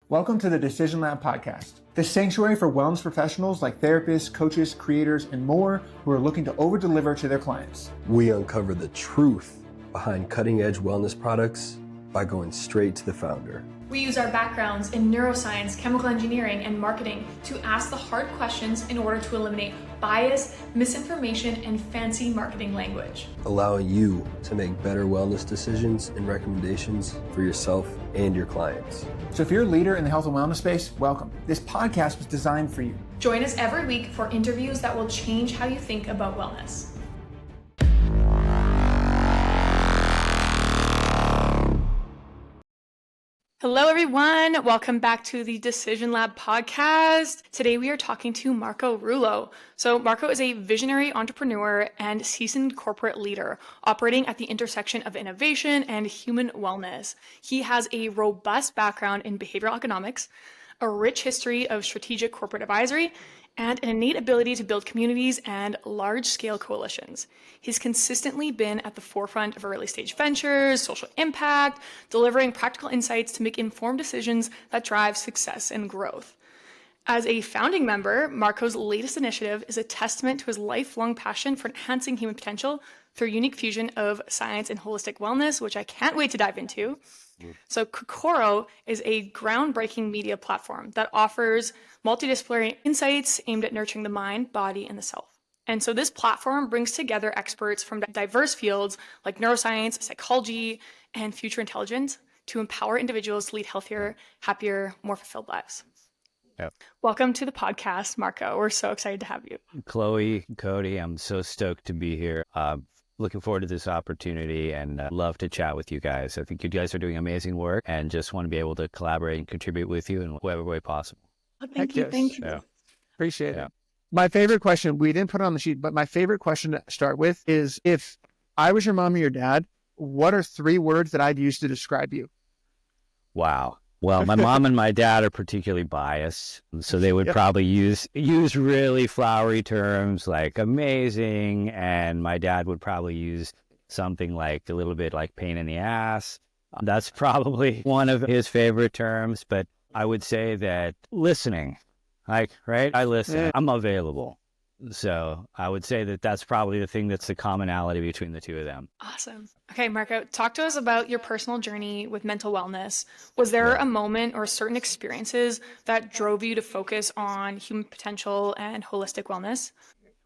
Welcome to the Decision Lab podcast, the sanctuary for wellness professionals like therapists, coaches, creators, and more who are looking to over-deliver to their clients. We uncover the truth behind cutting-edge wellness products by going straight to the founder. We use our backgrounds in neuroscience, chemical engineering, and marketing to ask the hard questions in order to eliminate bias, misinformation, and fancy marketing language. Allowing you to make better wellness decisions and recommendations for yourself and your clients. So if you're a leader in the health and wellness space, welcome. This podcast was designed for you. Join us every week for interviews that will change how you think about wellness. Hello, everyone. Welcome back to the Decision Lab podcast. Today, we are talking to Marco Rullo. So Marco is a visionary entrepreneur and seasoned corporate leader operating at the intersection of innovation and human wellness. He has a robust background in behavioral economics, a rich history of strategic corporate advisory, and an innate ability to build communities and large-scale coalitions. He's consistently been at the forefront of early-stage ventures, social impact, delivering practical insights to make informed decisions that drive success and growth. As a founding member, Marco's latest initiative is a testament to his lifelong passion for enhancing human potential through unique fusion of science and holistic wellness, which I can't wait to dive into. So Kokoro is a groundbreaking media platform that offers multidisciplinary insights aimed at nurturing the mind, body, and the self. And so this platform brings together experts from diverse fields like neuroscience, psychology, and future intelligence to empower individuals to lead healthier, happier, more fulfilled lives. Yep. Welcome to the podcast, Marco. We're so excited to have you. Chloe, Cody, I'm so stoked to be here. Looking forward to this opportunity and love to chat with you guys. I think you guys are doing amazing work and just want to be able to collaborate and contribute with you in whatever way possible. Thank you. Thank you. Yeah. Appreciate it. My favorite question, we didn't put it on the sheet, but my favorite question to start with is, if I was your mom or your dad, what are 3 words that I'd use to describe you? Wow. Well, my mom and my dad are particularly biased, so they would probably use really flowery terms like amazing, and my dad would probably use something like a little bit like pain in the ass. That's probably one of his favorite terms, but I would say that listening, right? I listen. I'm available. So I would say that that's probably the thing that's the commonality between the two of them. Awesome. Okay, Marco, talk to us about your personal journey with mental wellness. Was there a moment or certain experiences that drove you to focus on human potential and holistic wellness?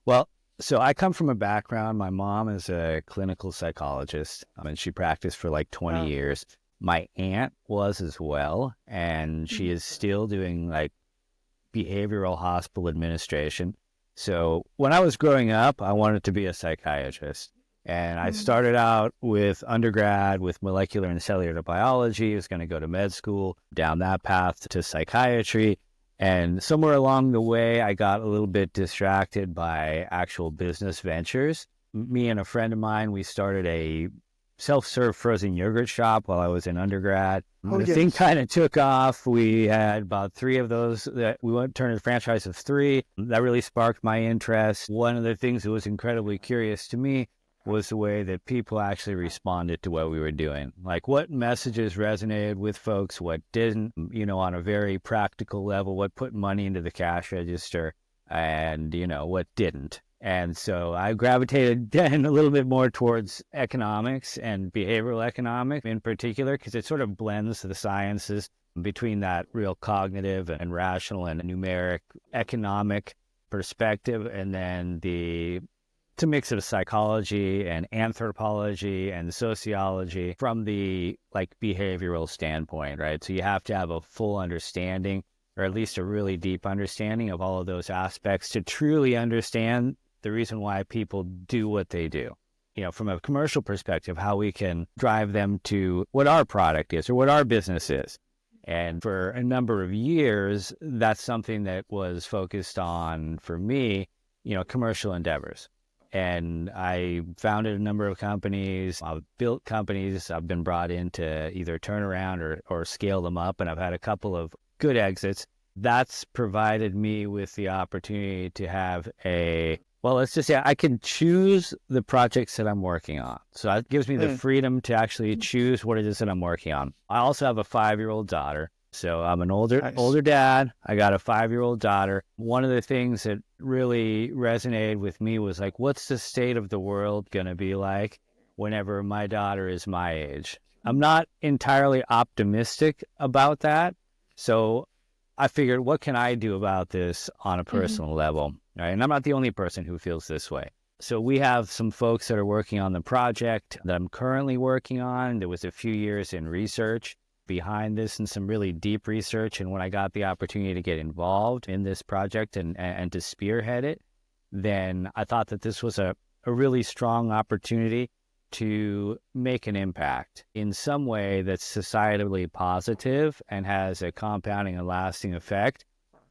Well, so I come from a background. My mom is a clinical psychologist, and she practiced for like 20 years. My aunt was as well, and she is still doing like behavioral hospital administration. So when I was growing up, I wanted to be a psychiatrist. And I started out with undergrad with molecular and cellular biology. I was going to go to med school, down that path to psychiatry. And somewhere along the way, I got a little bit distracted by actual business ventures. Me and a friend of mine, we started a self-serve frozen yogurt shop while I was in undergrad. The thing kind of took off. We had about 3 of those that we turned a franchise of 3. That really sparked my interest. One of the things that was incredibly curious to me was the way that people actually responded to what we were doing. Like what messages resonated with folks, what didn't, on a very practical level, what put money into the cash register and, what didn't. And so I gravitated then a little bit more towards economics and behavioral economics in particular, because it sort of blends the sciences between that real cognitive and rational and numeric economic perspective, and then it's a mix of psychology and anthropology and sociology from the like behavioral standpoint, right? So you have to have a full understanding, or at least a really deep understanding of all of those aspects to truly understand the reason why people do what they do. From a commercial perspective, how we can drive them to what our product is or what our business is. And for a number of years, that's something that was focused on, for me, commercial endeavors. And I founded a number of companies. I've built companies. I've been brought in to either turn around or scale them up. And I've had a couple of good exits. That's provided me with the opportunity to have let's just say I can choose the projects that I'm working on. So that gives me the freedom to actually choose what it is that I'm working on. I also have a 5-year-old daughter. So I'm an Nice. older dad. I got a 5-year-old daughter. One of the things that really resonated with me was like, what's the state of the world going to be like whenever my daughter is my age? I'm not entirely optimistic about that. So I figured, what can I do about this on a personal level? Right? And I'm not the only person who feels this way. So we have some folks that are working on the project that I'm currently working on. There was a few years in research behind this and some really deep research. And when I got the opportunity to get involved in this project and to spearhead it, then I thought that this was a really strong opportunity to make an impact in some way that's societally positive and has a compounding and lasting effect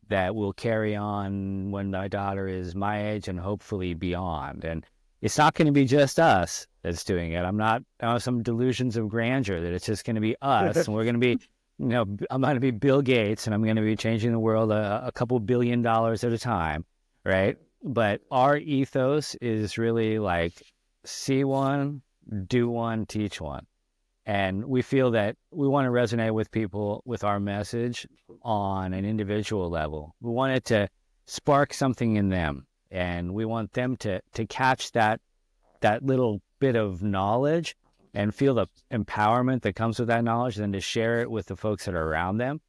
that will carry on when my daughter is my age and hopefully beyond. And it's not going to be just us that's doing it. I'm not some delusions of grandeur that it's just going to be us and we're going to be, I'm going to be Bill Gates and I'm going to be changing the world a couple $1 billion at a time, right? But our ethos is really like see one, do one, teach one. And we feel that we want to resonate with people with our message on an individual level. We want it to spark something in them. And we want them to catch that little bit of knowledge and feel the empowerment that comes with that knowledge, and then to share it with the folks that are around them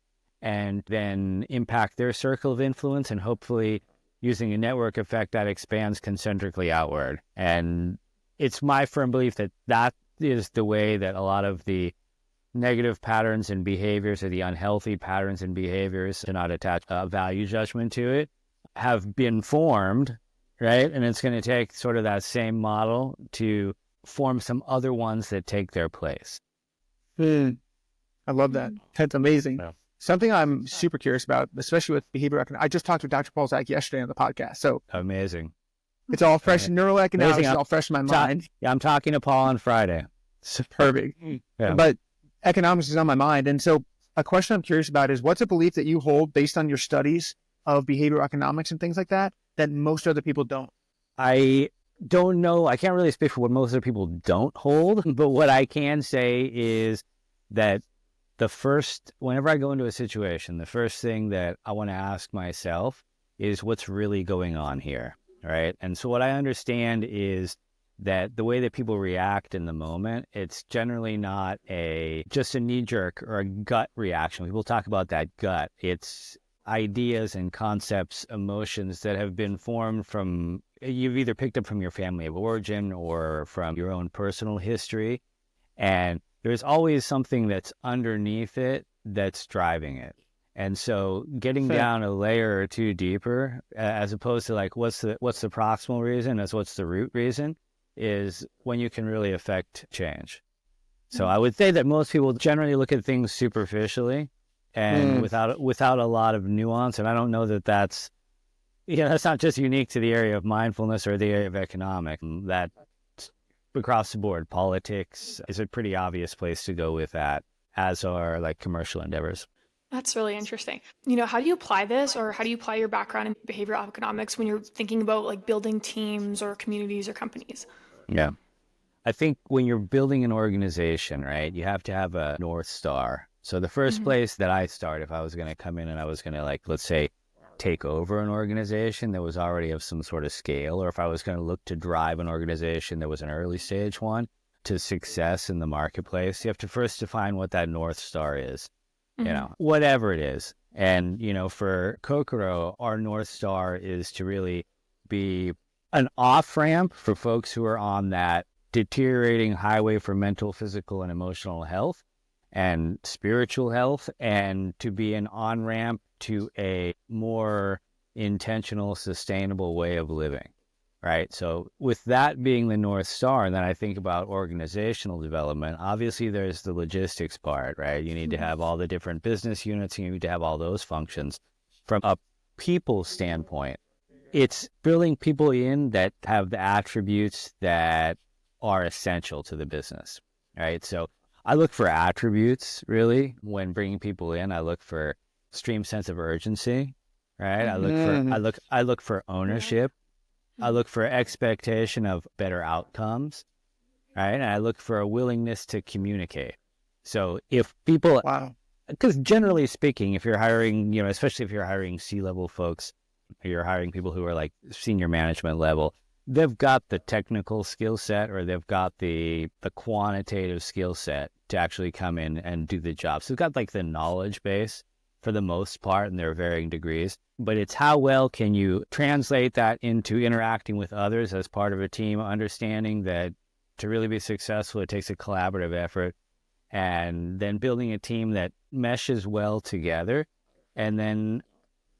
and then impact their circle of influence, and hopefully using a network effect that expands concentrically outward. And it's my firm belief that that is the way that a lot of the negative patterns and behaviors, or the unhealthy patterns and behaviors, to not attach a value judgment to it, have been formed, right? And it's going to take sort of that same model to form some other ones that take their place. I love that. That's amazing. Yeah. Something I'm super curious about, especially with behavioral economics. I just talked with Dr. Paul Zak yesterday on the podcast. So Amazing. it's all fresh. Neuroeconomics Amazing. is all fresh in my mind. Yeah, I'm talking to Paul on Friday. Perfect. Yeah. But economics is on my mind. And so a question I'm curious about is, what's a belief that you hold based on your studies of behavioral economics and things like that most other people don't? I don't know. I can't really speak for what most other people don't hold, but what I can say is that whenever I go into a situation, the first thing that I want to ask myself is what's really going on here, right? And so what I understand is that the way that people react in the moment, it's generally not just a knee-jerk or a gut reaction. People talk about that gut. It's ideas and concepts, emotions that have been formed from, you've either picked up from your family of origin or from your own personal history. And there's always something that's underneath it that's driving it. And so getting down a layer or two deeper, as opposed to like, what's the proximal reason, as what's the root reason, is when you can really affect change. So I would say that most people generally look at things superficially and without a lot of nuance. And I don't know that that's not just unique to the area of mindfulness or the area of economic. That across the board, politics is a pretty obvious place to go with that, as are like commercial endeavors. That's really interesting. How do you apply this, or how do you apply your background in behavioral economics when you're thinking about like building teams or communities or companies? Yeah. I think when you're building an organization, right, you have to have a North Star. So the first place that I start, if I was going to come in and I was going to, like, let's say, take over an organization that was already of some sort of scale, or if I was going to look to drive an organization that was an early stage one to success in the marketplace, you have to first define what that North Star is, whatever it is. And, for Kokoro, our North Star is to really be an off-ramp for folks who are on that deteriorating highway for mental, physical, and emotional health and spiritual health, and to be an on-ramp to a more intentional, sustainable way of living, right? So with that being the North Star, and then I think about organizational development, obviously there's the logistics part, right? You need to have all the different business units, you need to have all those functions. From a people standpoint, it's building people in that have the attributes that are essential to the business, right? So I look for attributes, really, when bringing people in. I look for extreme sense of urgency, right? I look for ownership. I look for expectation of better outcomes, right? And I look for a willingness to communicate. So if people because generally speaking, if you're hiring, especially if you're hiring C-level folks, or you're hiring people who are like senior management level, they've got the technical skill set, or they've got the quantitative skill set to actually come in and do the job. So they've got like the knowledge base for the most part in their varying degrees. But it's how well can you translate that into interacting with others as part of a team, understanding that to really be successful, it takes a collaborative effort, and then building a team that meshes well together. And then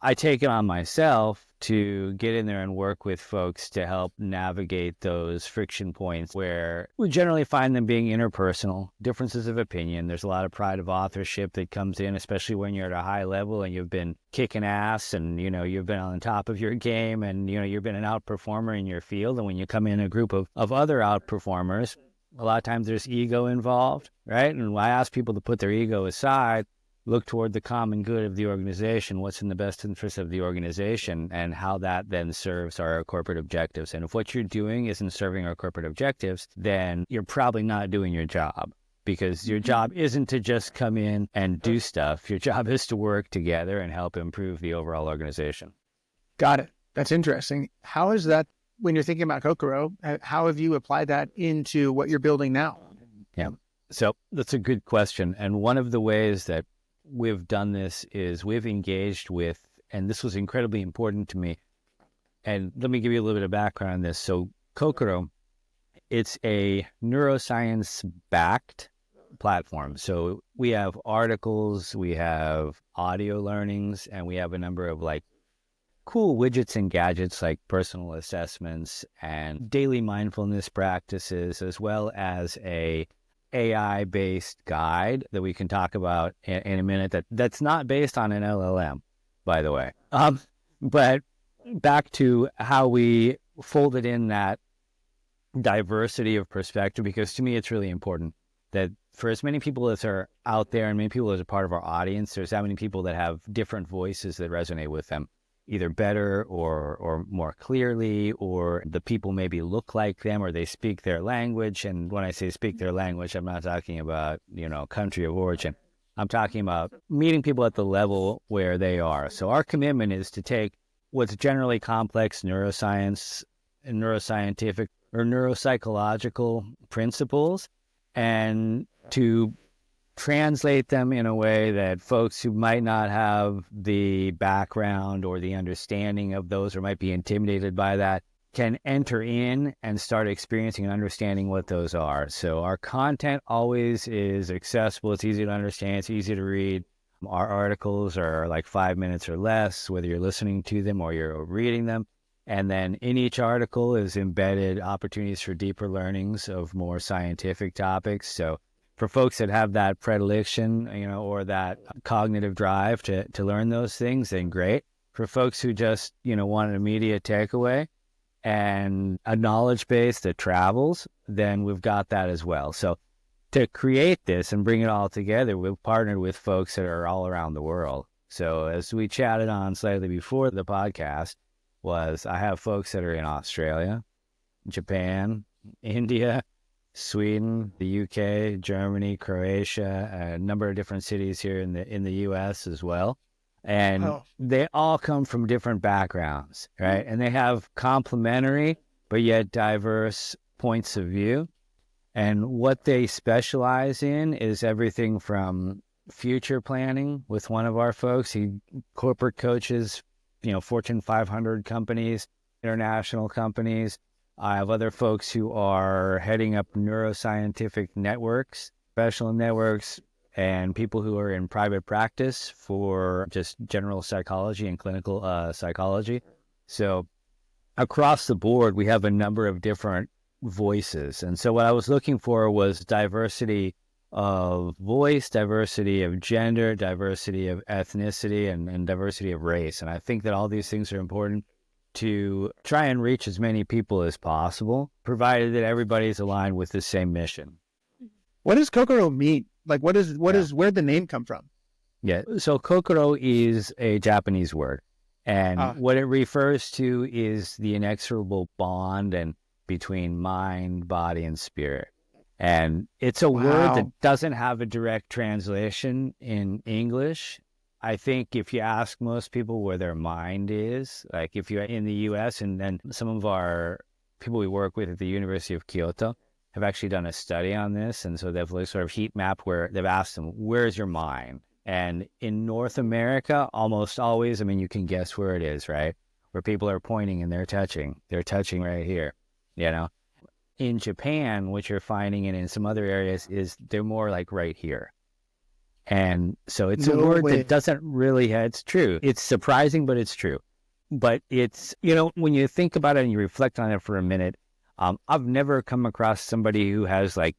I take it on myself to get in there and work with folks to help navigate those friction points where we generally find them being interpersonal, differences of opinion. There's a lot of pride of authorship that comes in, especially when you're at a high level and you've been kicking ass and, you've been on top of your game and, you've been an outperformer in your field. And when you come in a group of other outperformers, a lot of times there's ego involved, right? And I ask people to put their ego aside, look toward the common good of the organization, what's in the best interest of the organization, and how that then serves our corporate objectives. And if what you're doing isn't serving our corporate objectives, then you're probably not doing your job, because your job isn't to just come in and do stuff. Your job is to work together and help improve the overall organization. Got it. That's interesting. How is that, when you're thinking about Kokoro, how have you applied that into what you're building now? Yeah. So that's a good question. And one of the ways that we've done this is we've engaged with, and this was incredibly important to me. And let me give you a little bit of background on this. So Kokoro, it's a neuroscience-backed platform. So we have articles, we have audio learnings, and we have a number of like cool widgets and gadgets like personal assessments and daily mindfulness practices, as well as a AI-based guide that we can talk about in a minute that's not based on an LLM, by the way. But back to how we folded in that diversity of perspective, because to me it's really important that for as many people as are out there and many people as a part of our audience, there's that many people that have different voices that resonate with them, either better or more clearly, or the people maybe look like them, or they speak their language. And when I say speak their language, I'm not talking about, country of origin. I'm talking about meeting people at the level where they are. So our commitment is to take what's generally complex neuroscience and neuroscientific or neuropsychological principles and to translate them in a way that folks who might not have the background or the understanding of those, or might be intimidated by that, can enter in and start experiencing and understanding what those are. So our content always is accessible. It's easy to understand. It's easy to read. Our articles are like 5 minutes or less, whether you're listening to them or you're reading them. And then in each article is embedded opportunities for deeper learnings of more scientific topics. So for folks that have that predilection, or that cognitive drive to learn those things, then great. For folks who just, want an immediate takeaway and a knowledge base that travels, then we've got that as well. So to create this and bring it all together, we've partnered with folks that are all around the world. So as we chatted on slightly before the podcast, I have folks that are in Australia, Japan, India, Sweden, the UK, Germany, Croatia, a number of different cities here in the US as well. And they all come from different backgrounds, right? And they have complementary but yet diverse points of view. And what they specialize in is everything from future planning with one of our folks. He corporate coaches, Fortune 500 companies, international companies. I have other folks who are heading up neuroscientific networks, professional networks, and people who are in private practice for just general psychology and clinical psychology. So across the board, we have a number of different voices. And so what I was looking for was diversity of voice, diversity of gender, diversity of ethnicity, and diversity of race. And I think that all these things are important to try and reach as many people as possible, provided that everybody's aligned with the same mission. What does Kokoro mean? Like, where'd the name come from? Yeah. So Kokoro is a Japanese word. And what it refers to is the inexorable bond between mind, body, and spirit. And it's a word that Wow. doesn't have a direct translation in English. I think if you ask most people where their mind is, like if you're in the US, and then some of our people we work with at the University of Kyoto have actually done a study on this. And so they've like sort of heat mapped where they've asked them, where's your mind? And in North America, almost always, I mean, you can guess where it is, right? Where people are pointing and they're touching right here, you know? In Japan, what you're finding, and in some other areas, is they're more like right here. And so it's a No word that way. doesn't really, it's true. It's surprising, but it's true. But it's, when you think about it and you reflect on it for a minute, I've never come across somebody who has like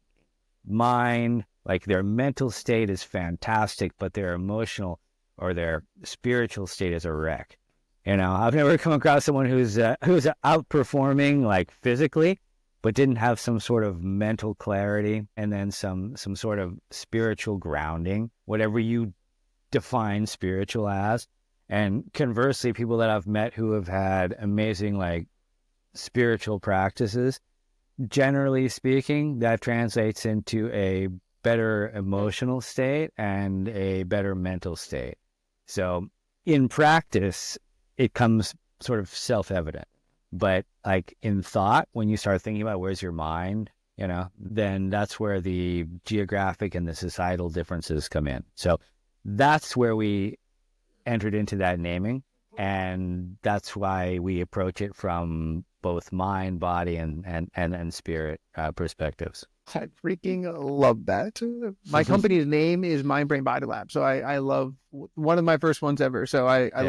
mind, like their mental state is fantastic, but their emotional or their spiritual state is a wreck. I've never come across someone who's outperforming like physically, but didn't have some sort of mental clarity and then some sort of spiritual grounding, whatever you define spiritual as. And conversely, people that I've met who have had amazing like spiritual practices, generally speaking, that translates into a better emotional state and a better mental state. So in practice, it comes sort of self-evident. But like in thought, when you start thinking about where's your mind, then that's where the geographic and the societal differences come in. So that's where we entered into that naming. And that's why we approach it from both mind, body, and spirit perspectives. I freaking love that. My company's name is Mind Brain Body Lab. So I love one of my first ones ever. So I Yeah.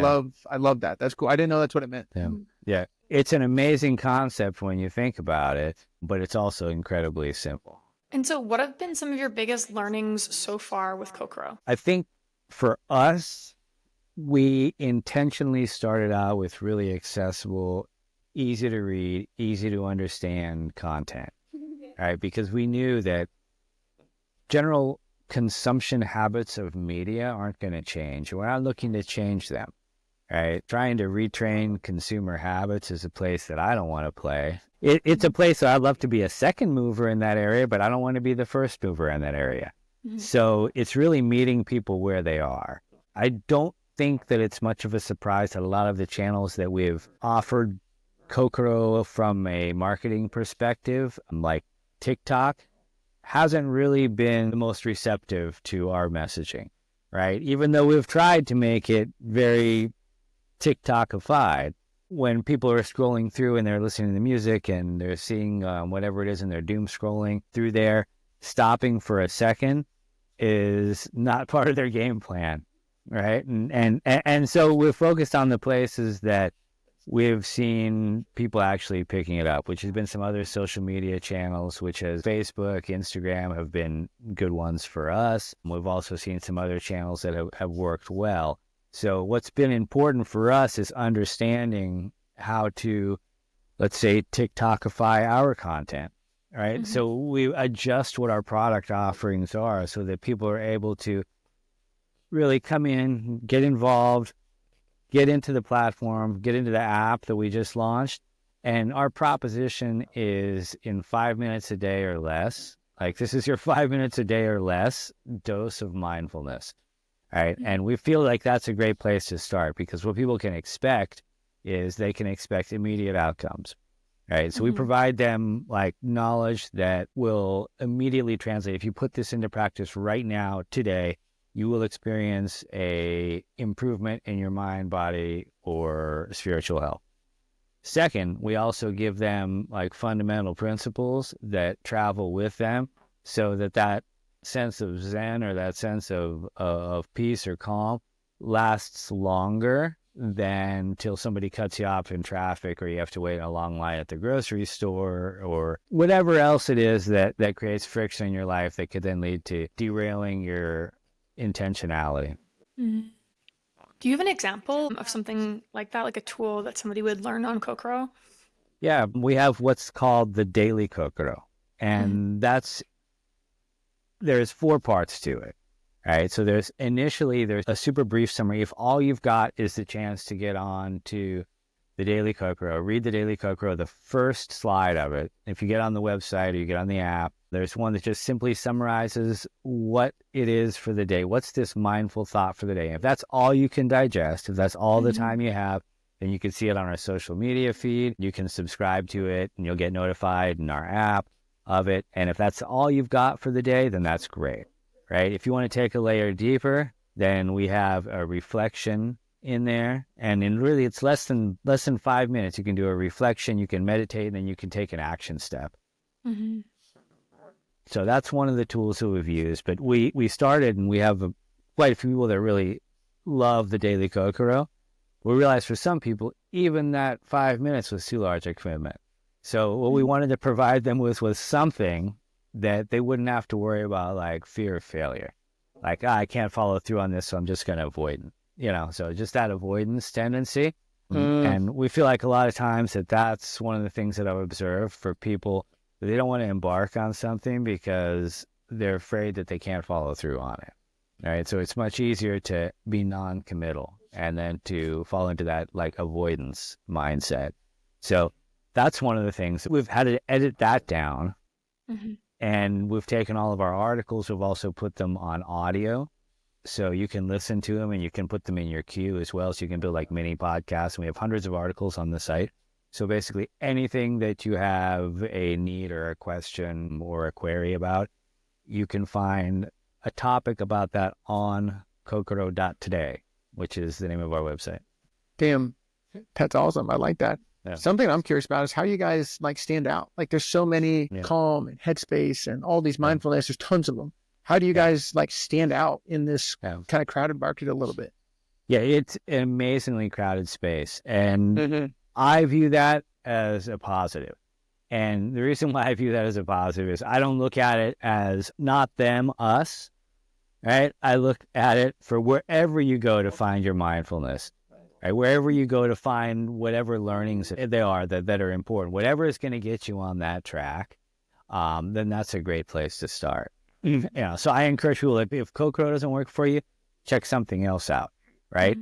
love that. That's cool. I didn't know that's what it meant. Yeah. Yeah. It's an amazing concept when you think about it, but it's also incredibly simple. And so, what have been some of your biggest learnings so far with Kokoro? I think for us, we intentionally started out with really accessible, easy to read, easy to understand content, right? Because we knew that general consumption habits of media aren't going to change. We're not looking to change them, right? Trying to retrain consumer habits is a place that I don't want to play. It's a place that I'd love to be a second mover in that area, but I don't want to be the first mover in that area. Mm-hmm. So it's really meeting people where they are. I don't think that it's much of a surprise that a lot of the channels that we've offered Kokoro from a marketing perspective, like TikTok, hasn't really been the most receptive to our messaging, right? Even though we've tried to make it very TikTokified, when people are scrolling through and they're listening to the music and they're seeing whatever it is and they're doom scrolling through there, stopping for a second is not part of their game plan, right? And so we're focused on the places that we've seen people actually picking it up, which has been some other social media channels, which as Facebook, Instagram have been good ones for us. We've also seen some other channels that have worked well. So what's been important for us is understanding how to, let's say, TikTokify our content, right? Mm-hmm. So we adjust what our product offerings are so that people are able to really come in, get involved, get into the platform, get into the app that we just launched. And our proposition is in 5 minutes a day or less. Like this is your 5 minutes a day or less dose of mindfulness, right? Mm-hmm. And we feel like that's a great place to start because what people can expect is they can expect immediate outcomes, right? So we Mm-hmm. provide them like knowledge that will immediately translate. If you put this into practice right now, today, you will experience a improvement in your mind, body, or spiritual health. Second, we also give them like fundamental principles that travel with them so that sense of Zen or that sense of peace or calm lasts longer than till somebody cuts you off in traffic or you have to wait in a long line at the grocery store or whatever else it is that creates friction in your life that could then lead to derailing your intentionality. Mm-hmm. Do you have an example of something like that, like a tool that somebody would learn on Kokoro? Yeah, we have what's called the daily Kokoro, and there's 4 parts to it, right? So there's a super brief summary. If all you've got is the chance to get on to the daily Kokoro, read the daily Kokoro, the first slide of it. If you get on the website or you get on the app, There's one that just simply summarizes what it is for the day. What's this mindful thought for the day? If that's all you can digest, if that's all the time you have, then you can see it on our social media feed. You can subscribe to it and you'll get notified in our app of it. And if that's all you've got for the day, then that's great, right? If you want to take a layer deeper, then we have a reflection in there. And in really, it's less than 5 minutes. You can do a reflection, you can meditate, and then you can take an action step. So that's one of the tools that we've used. But we started, and we have quite a few people that really love the daily Kokoro. We realized for some people, even that 5 minutes was too large a commitment. So what we wanted to provide them with was something that they wouldn't have to worry about, like fear of failure. Like, I can't follow through on this, so I'm just going to avoid it. So just that avoidance tendency. And we feel like a lot of times that's one of the things that I've observed for people. They don't want to embark on something because they're afraid that they can't follow through on it. Right. So it's much easier to be non-committal and then to fall into that like avoidance mindset. So that's one of the things we've had to edit that down. And we've taken all of our articles. We've also put them on audio. So you can listen to them and you can put them in your queue as well. So you can build like mini podcasts. And we have hundreds of articles on the site. So basically anything that you have a need or a question or a query about, you can find a topic about that on kokoro.today, which is the name of our website. Damn, that's awesome. I like that. Yeah. Something I'm curious about is how you guys like stand out. Like there's so many Calm and Headspace and all these mindfulness. There's tons of them. How do you guys like stand out in this kind of crowded market a little bit? Yeah, it's an amazingly crowded space. And I view that as a positive. And the reason why I view that as a positive is I don't look at it as not them, us, right? I look at it for wherever you go to find your mindfulness, right? Wherever you go to find whatever learnings they are that are important, whatever is going to get you on that track, then that's a great place to start. So I encourage people, if Kokoro doesn't work for you, check something else out, right?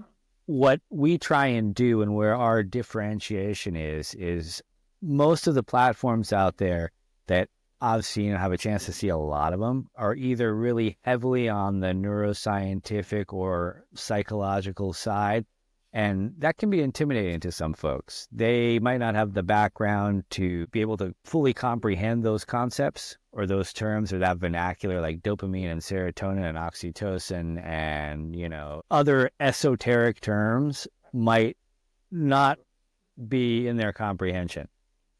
What we try and do and where our differentiation is most of the platforms out there that I've seen and have a chance to see a lot of them are either really heavily on the neuroscientific or psychological side. And that can be intimidating to some folks. They might not have the background to be able to fully comprehend those concepts or those terms or that vernacular like dopamine and serotonin and oxytocin and, other esoteric terms might not be in their comprehension.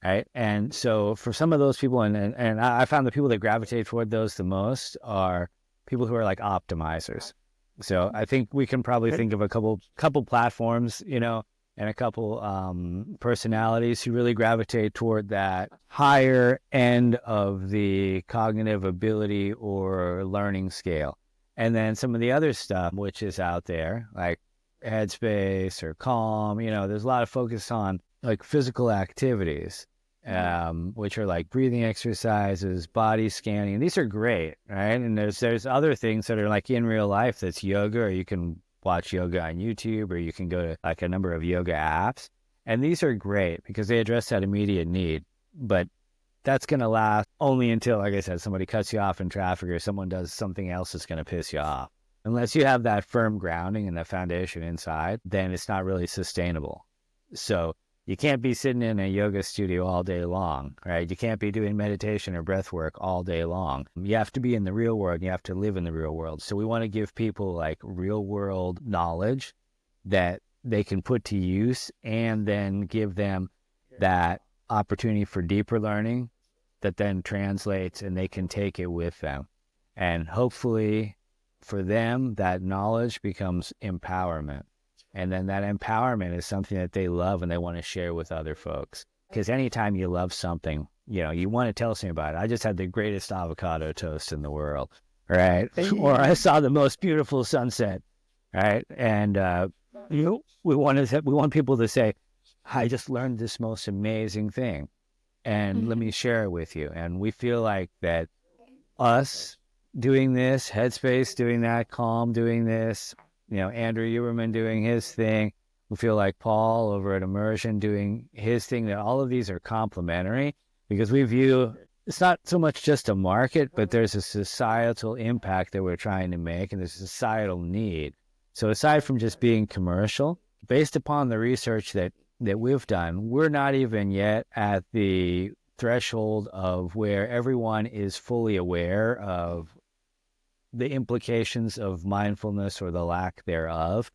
Right. And so for some of those people, and I found the people that gravitate toward those the most are people who are like optimizers. So I think we can probably think of a couple platforms, and a couple personalities who really gravitate toward that higher end of the cognitive ability or learning scale. And then some of the other stuff, which is out there, like Headspace or Calm, there's a lot of focus on like physical activities, which are like breathing exercises, body scanning. These are great, right? And there's other things that are like in real life that's yoga, or you can watch yoga on YouTube, or you can go to like a number of yoga apps. And these are great because they address that immediate need. But that's going to last only until, like I said, somebody cuts you off in traffic or someone does something else that's going to piss you off. Unless you have that firm grounding and the foundation inside, then it's not really sustainable. So you can't be sitting in a yoga studio all day long, right? You can't be doing meditation or breath work all day long. You have to be in the real world. You have to live in the real world. So we want to give people like real world knowledge that they can put to use and then give them that opportunity for deeper learning that then translates and they can take it with them. And hopefully for them, that knowledge becomes empowerment. And then that empowerment is something that they love and they want to share with other folks. Because anytime you love something, you want to tell somebody about it. I just had the greatest avocado toast in the world, right? Or I saw the most beautiful sunset, right? And we want people to say, I just learned this most amazing thing, and let me share it with you. And we feel like that us doing this, Headspace doing that, Calm doing this, Andrew Huberman doing his thing. We feel like Paul over at Immersion doing his thing, that all of these are complementary because we view it's not so much just a market, but there's a societal impact that we're trying to make, and there's a societal need. So aside from just being commercial, based upon the research that we've done, we're not even yet at the threshold of where everyone is fully aware of the implications of mindfulness or the lack thereof,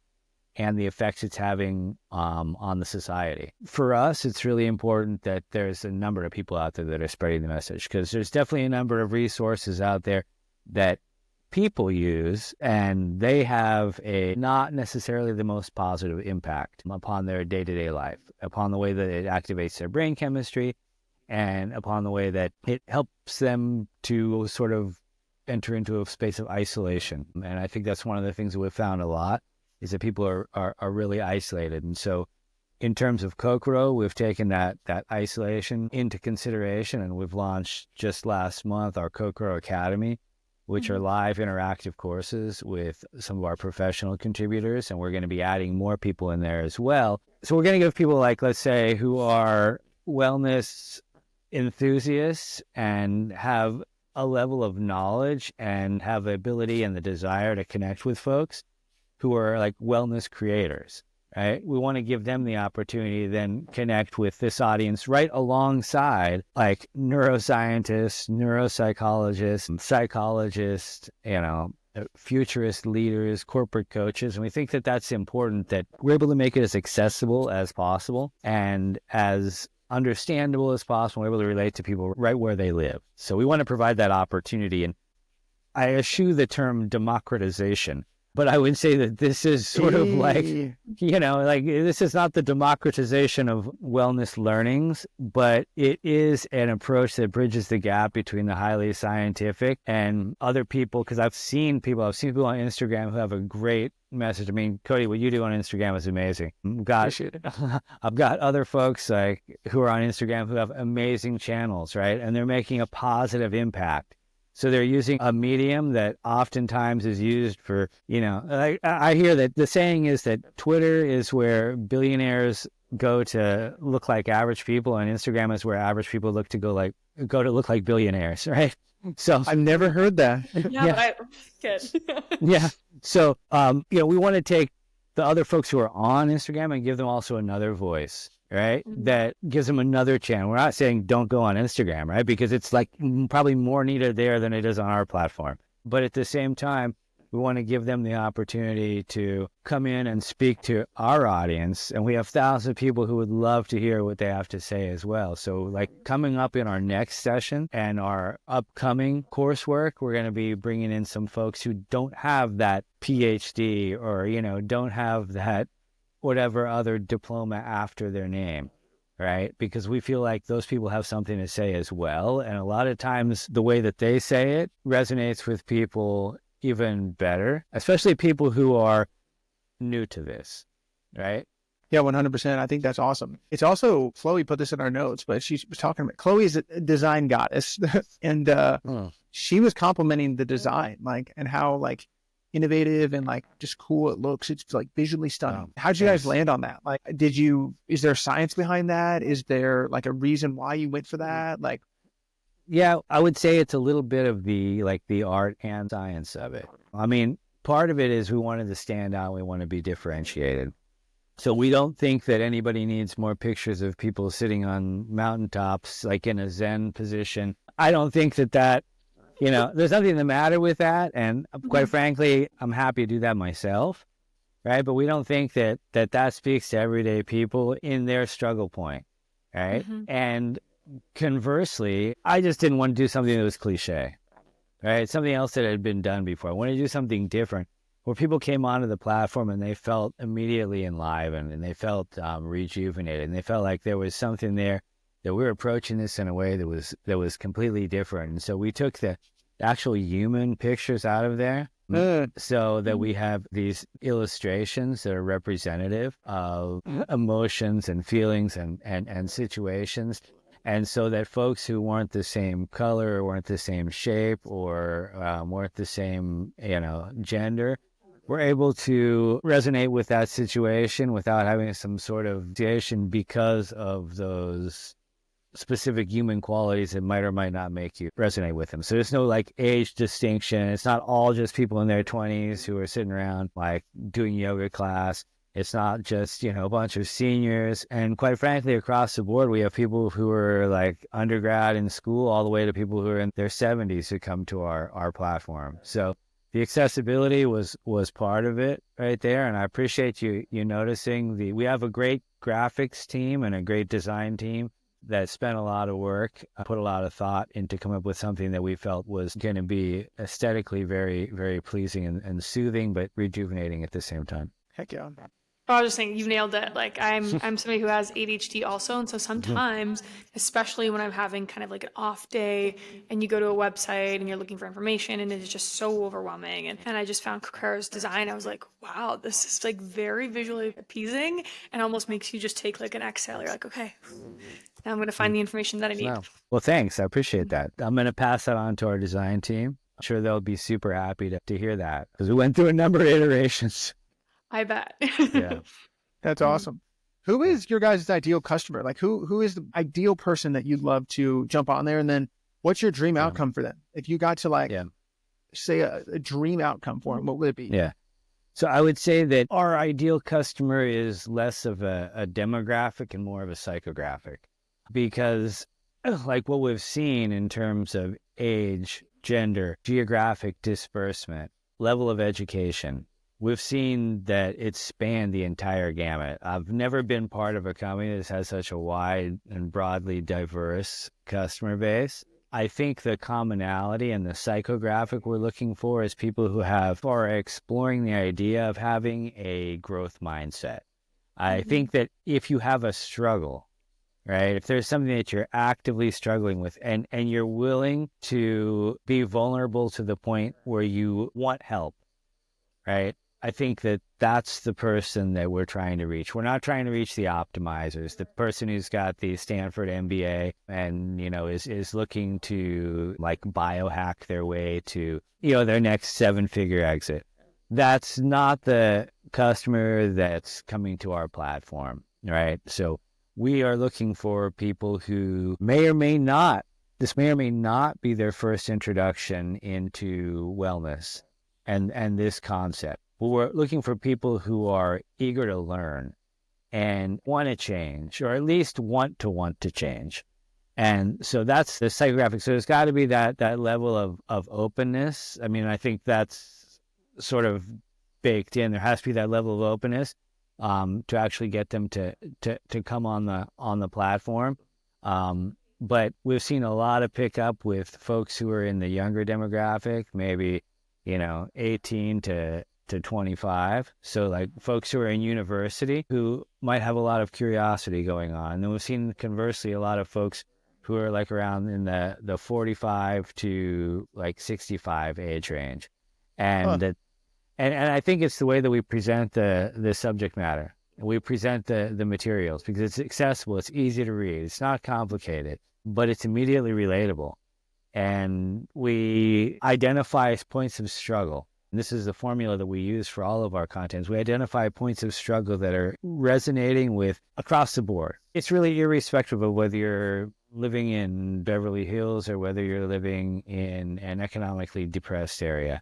and the effects it's having on the society. For us, it's really important that there's a number of people out there that are spreading the message, because there's definitely a number of resources out there that people use, and they have a not necessarily the most positive impact upon their day-to-day life, upon the way that it activates their brain chemistry, and upon the way that it helps them to sort of enter into a space of isolation. And I think that's one of the things that we've found a lot, is that people are really isolated. And so in terms of Kokoro, we've taken that isolation into consideration, and we've launched just last month our Kokoro Academy, which are live interactive courses with some of our professional contributors, and we're going to be adding more people in there as well. So we're going to give people, like, let's say, who are wellness enthusiasts and have a level of knowledge and have the ability and the desire to connect with folks who are like wellness creators, right? We want to give them the opportunity to then connect with this audience right alongside like neuroscientists, neuropsychologists, psychologists, futurist leaders, corporate coaches. And we think that that's important, that we're able to make it as accessible as possible and as understandable as possible. We're able to relate to people right where they live. So we want to provide that opportunity. And I eschew the term democratization, but I would say that this is sort of like, this is not the democratization of wellness learnings, but it is an approach that bridges the gap between the highly scientific and other people. Because I've seen people on Instagram who have a great message. I mean, Cody, what you do on Instagram is amazing. I've got other folks like who are on Instagram who have amazing channels, right? And they're making a positive impact. So they're using a medium that oftentimes is used for, I hear that the saying is that Twitter is where billionaires go to look like average people, and Instagram is where average people look like billionaires, right? So I've never heard that. Yeah. So, we want to take the other folks who are on Instagram and give them also another voice, right? That gives them another channel. We're not saying don't go on Instagram, right? Because it's like probably more needed there than it is on our platform. But at the same time, we want to give them the opportunity to come in and speak to our audience. And we have thousands of people who would love to hear what they have to say as well. So like coming up in our next session and our upcoming coursework, we're going to be bringing in some folks who don't have that PhD or, don't have that whatever other diploma after their name, right? Because we feel like those people have something to say as well. And a lot of times the way that they say it resonates with people even better, especially people who are new to this, right? Yeah, 100%. I think that's awesome. It's also, Chloe put this in our notes, but she was talking about, Chloe is a design goddess, and she was complimenting the design, and how innovative and just cool it looks. It's visually stunning. How'd you guys land on that? Is there science behind that? Is there a reason why you went for that? Yeah, I would say it's a little bit of the art and science of it. I mean, part of it is we wanted to stand out. We want to be differentiated. So we don't think that anybody needs more pictures of people sitting on mountaintops, in a Zen position. I don't think that there's nothing the matter with that. And quite frankly, I'm happy to do that myself, right? But we don't think that speaks to everyday people in their struggle point, right? And conversely, I just didn't want to do something that was cliche, right? Something else that had been done before. I wanted to do something different where people came onto the platform and they felt immediately enlivened and they felt rejuvenated, and they felt like there was something there, that we were approaching this in a way that was completely different. And so we took the actual human pictures out of there so that we have these illustrations that are representative of emotions and feelings and situations. And so that folks who weren't the same color, or weren't the same shape, or weren't the same, gender, were able to resonate with that situation without having some sort of association because of those specific human qualities that might or might not make you resonate with them. So there's no like age distinction. It's not all just people in their 20s who are sitting around like doing yoga class. It's not just, a bunch of seniors. And quite frankly, across the board, we have people who are like undergrad in school all the way to people who are in their 70s who come to our platform. So the accessibility was part of it right there. And I appreciate you noticing we have a great graphics team and a great design team that spent a lot of work, put a lot of thought into come up with something that we felt was going to be aesthetically very, very pleasing and soothing, but rejuvenating at the same time. Heck yeah. I was just saying, you nailed it. Like I'm somebody who has ADHD also. And so sometimes, especially when I'm having kind of like an off day and you go to a website and you're looking for information and it's just so overwhelming. And I just found Kokoro's design. I was like, wow, this is like very visually appeasing and almost makes you just take like an exhale. You're like, okay, now I'm going to find the information that I need. Well, thanks. I appreciate that. I'm going to pass that on to our design team. I'm sure they'll be super happy to hear that because we went through a number of iterations. I bet. Yeah. That's awesome. Who is your guys' ideal customer? Like who is the ideal person that you'd love to jump on there? And then what's your dream outcome for them? If you got to say a dream outcome for them, what would it be? Yeah. So I would say that our ideal customer is less of a demographic and more of a psychographic, because like what we've seen in terms of age, gender, geographic disbursement, level of education, we've seen that it's spanned the entire gamut. I've never been part of a company that has such a wide and broadly diverse customer base. I think the commonality and the psychographic we're looking for is people who are exploring the idea of having a growth mindset. I think that if you have a struggle, right, if there's something that you're actively struggling with and you're willing to be vulnerable to the point where you want help, right, I think that that's the person that we're trying to reach. We're not trying to reach the optimizers, the person who's got the Stanford MBA and, is looking to like biohack their way to, their next 7-figure exit. That's not the customer that's coming to our platform, right? So we are looking for people who may or may not be their first introduction into wellness and this concept. We're looking for people who are eager to learn and want to change, or at least want to change. And so that's the psychographic. So there's got to be that level of openness. I mean, I think that's sort of baked in. There has to be that level of openness to actually get them to come on the platform. But we've seen a lot of pickup with folks who are in the younger demographic, maybe 18 to 25. So like folks who are in university who might have a lot of curiosity going on. And then we've seen conversely a lot of folks who are like around in the 45 to like 65 age range. And and I think it's the way that we present the subject matter. We present the materials because it's accessible, it's easy to read, it's not complicated, but it's immediately relatable. And we identify points of struggle. This is the formula that we use for all of our contents. We identify points of struggle that are resonating with across the board. It's really irrespective of whether you're living in Beverly Hills or whether you're living in an economically depressed area,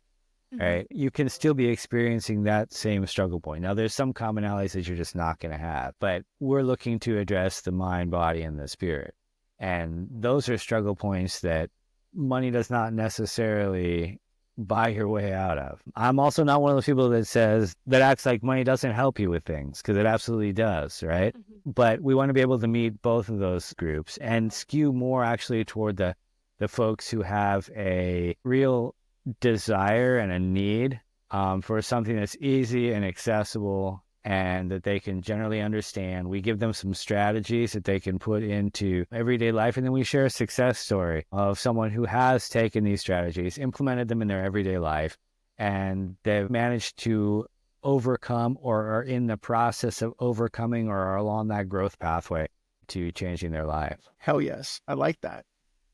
right? You can still be experiencing that same struggle point. Now, there's some commonalities that you're just not going to have, but we're looking to address the mind, body, and the spirit. And those are struggle points that money does not necessarily buy your way out of. I'm also not one of those people that acts like money doesn't help you with things, because it absolutely does, right? But we want to be able to meet both of those groups and skew more actually toward the folks who have a real desire and a need for something that's easy and accessible and that they can generally understand. We give them some strategies that they can put into everyday life, and then we share a success story of someone who has taken these strategies, implemented them in their everyday life, and they've managed to overcome or are in the process of overcoming or are along that growth pathway to changing their life. Hell yes. I like that.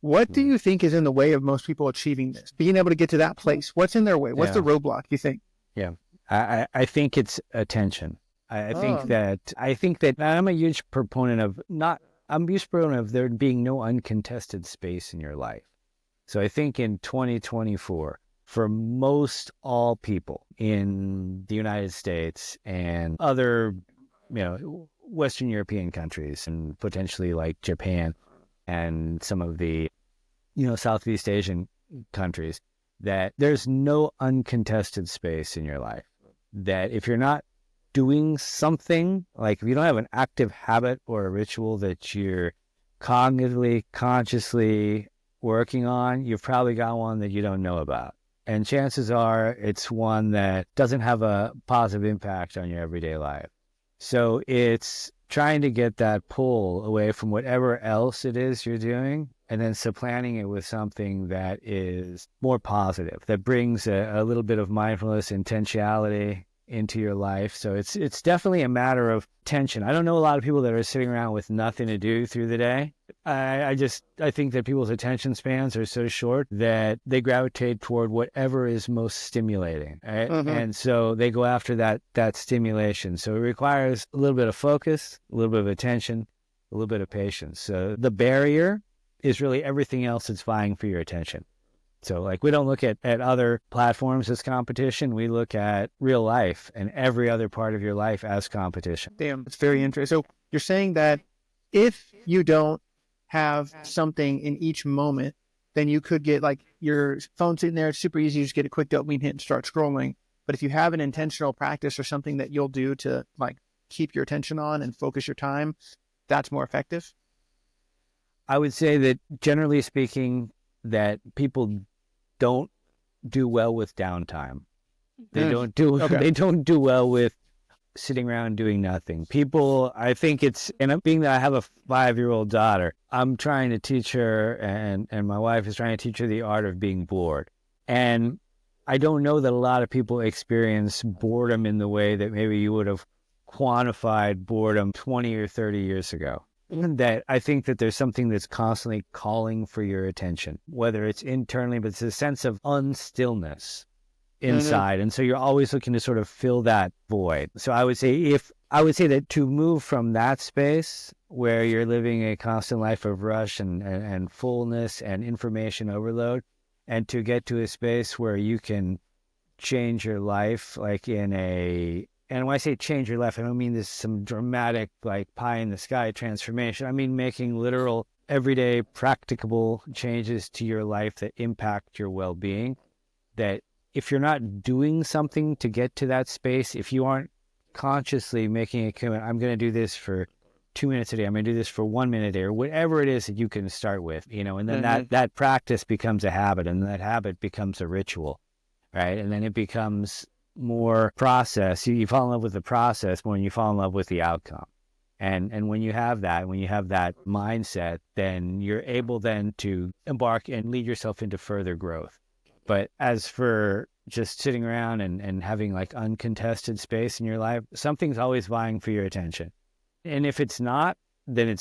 What do you think is in the way of most people achieving this? Being able to get to that place? What's in their way? What's the roadblock, you think? Yeah. I think it's attention. I think that I'm a huge proponent of not I'm a proponent of there being no uncontested space in your life. So I think in 2024, for most all people in the United States and other, Western European countries and potentially like Japan and some of the, Southeast Asian countries, that there's no uncontested space in your life. That if you're not doing something, like if you don't have an active habit or a ritual that you're cognitively, consciously working on, you've probably got one that you don't know about. And chances are it's one that doesn't have a positive impact on your everyday life. So it's trying to get that pull away from whatever else it is you're doing and then supplanting it with something that is more positive, that brings a little bit of mindfulness, intentionality into your life. So it's definitely a matter of tension. I don't know a lot of people that are sitting around with nothing to do through the day. I think that people's attention spans are so short that they gravitate toward whatever is most stimulating, right? And so they go after that stimulation. So it requires a little bit of focus, a little bit of attention, a little bit of patience. So the barrier is really everything else that's vying for your attention. So like we don't look at other platforms as competition. We look at real life and every other part of your life as competition. Damn, it's very interesting. So you're saying that if you don't have something in each moment, then you could get like your phone sitting there. It's super easy. You just get a quick dopamine hit and start scrolling. But if you have an intentional practice or something that you'll do to like keep your attention on and focus your time, that's more effective. I would say that generally speaking, that people don't do well with downtime. They don't do well with sitting around doing nothing. People, I think and being that I have a 5-year-old daughter, I'm trying to teach her, and my wife is trying to teach her the art of being bored. And I don't know that a lot of people experience boredom in the way that maybe you would have quantified boredom 20 or 30 years ago. That I think that there's something that's constantly calling for your attention, whether it's internally, but it's a sense of unstillness inside. And so you're always looking to sort of fill that void. So I would say that to move from that space where you're living a constant life of rush and fullness and information overload, and to get to a space where you can change your life, like and when I say change your life, I don't mean this some dramatic, like pie in the sky transformation. I mean making literal, everyday, practicable changes to your life that impact your well-being. That if you're not doing something to get to that space, if you aren't consciously making a commitment, I'm going to do this for 2 minutes a day, I'm going to do this for 1 minute a day, or whatever it is that you can start with, and then that practice becomes a habit, and that habit becomes a ritual, right? And then it becomes more process. You fall in love with the process more than you fall in love with the outcome. And when you have that mindset, then you're able then to embark and lead yourself into further growth. But as for just sitting around and having like uncontested space in your life, something's always vying for your attention. And if it's not, then